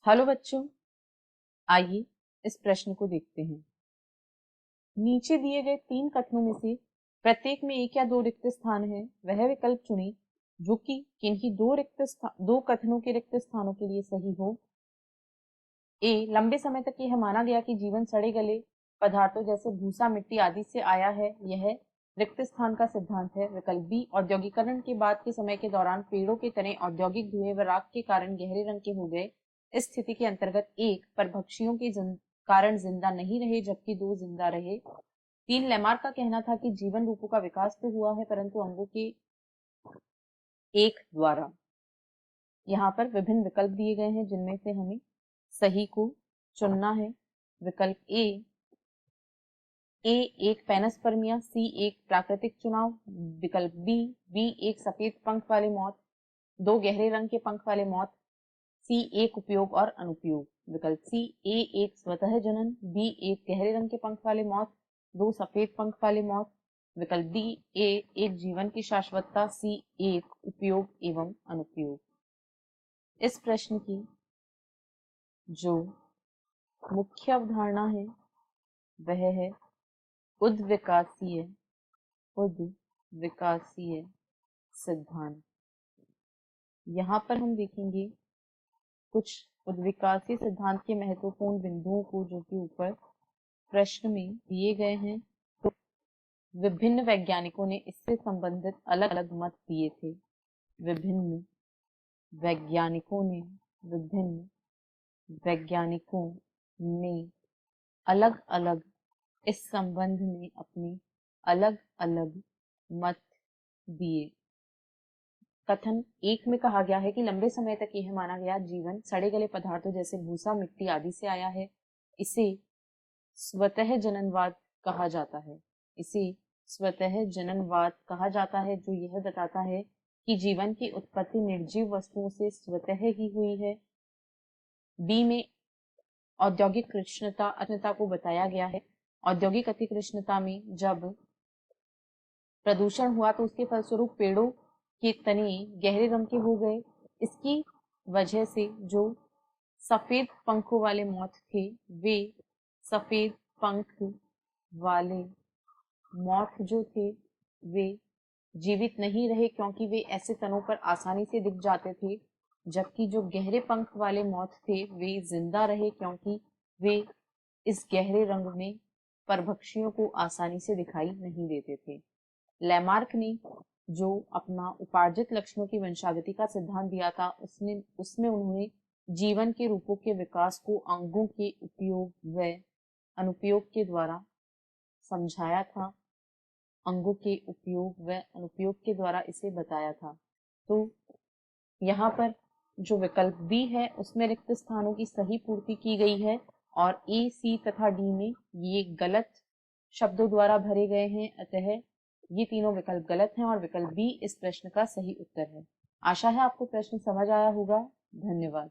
Hello बच्चों, आइए इस प्रश्न को देखते हैं। नीचे दिए गए 3 कथनों में से प्रत्येक में एक या 2 रिक्त स्थान है। वह विकल्प चुनें जो कि किन्हीं दो कथनों के रिक्त स्थानों के लिए सही हो। ए, लंबे समय तक यह माना गया कि जीवन सड़े गले पदार्थों जैसे भूसा, मिट्टी आदि से आया है। यह रिक्त स्थान का सिद्धांत है। विकल्प बी, औद्योगिकरण के बाद के समय के दौरान पेड़ों के तने औद्योगिक धुएं व राख के कारण गहरे रंग के हो गए। इस स्थिति के अंतर्गत एक परभक्षियों के कारण जिंदा नहीं रहे जबकि 2 जिंदा रहे। 3, लेमार्क का कहना था कि जीवन रूपों का विकास तो हुआ है परंतु अंगों के एक द्वारा। यहाँ पर विभिन्न विकल्प दिए गए हैं जिनमें से हमें सही को चुनना है। विकल्प ए एक पेनस्पर्मिया, सी एक प्राकृतिक चुनाव। विकल्प बी एक सफेद पंख वाले मौत, 2 गहरे रंग के पंख वाले मौत। सी एक उपयोग और अनुपयोग। विकल्प सी ए एक स्वतः जनन, बी एक गहरे रंग के पंख वाले मौत, 2 सफेद पंख वाले मौत। विकल्प डी ए एक जीवन की शाश्वतता, सी एक उपयोग एवं अनुपयोग। इस प्रश्न की जो मुख्य अवधारणा है वह है उद्विकासीय सिद्धांत। यहाँ पर हम देखेंगे कुछ उद्विकासीय सिद्धांत के महत्वपूर्ण बिंदुओं को जो कि ऊपर प्रश्न में दिए गए हैं। तो विभिन्न वैज्ञानिकों ने इससे संबंधित अलग अलग मत दिए थे। विभिन्न वैज्ञानिकों ने अलग अलग इस संबंध में अपने अलग अलग मत दिए। कथन 1 में कहा गया है कि लंबे समय तक यह माना गया जीवन सड़े गले पदार्थों जैसे भूसा, मिट्टी आदि से आया है। इसे स्वतः जननवाद कहा जाता है। जो यह बताता है कि जीवन की उत्पत्ति निर्जीव वस्तुओं से स्वतः ही हुई है। बी में औद्योगिक कृष्णता को बताया गया है। औद्योगिक अतिकृष्णता में जब प्रदूषण हुआ तो उसके फलस्वरूप पेड़ों के तने गहरे रंग के हो गए। इसकी वजह से जो सफेद पंखों वाले मौत थे वे सफेद पंख वाले मौत जो थे वे जीवित नहीं रहे क्योंकि वे ऐसे तनों पर आसानी से दिख जाते थे, जबकि जो गहरे पंख वाले मौत थे वे जिंदा रहे क्योंकि वे इस गहरे रंग में परभक्षियों को आसानी से दिखाई नहीं देते थे। लेमार्क ने जो अपना उपार्जित लक्षणों की वंशागति का सिद्धांत दिया था उसमें उन्होंने जीवन के रूपों के विकास को अंगों के उपयोग व अनुपयोग के द्वारा समझाया था। इसे बताया था। तो यहाँ पर जो विकल्प बी है उसमें रिक्त स्थानों की सही पूर्ति की गई है और ए, सी तथा डी में ये गलत शब्दों द्वारा भरे गए हैं। अतः ये तीनों विकल्प गलत हैं और विकल्प बी इस प्रश्न का सही उत्तर है। आशा है आपको प्रश्न समझ आया होगा। धन्यवाद।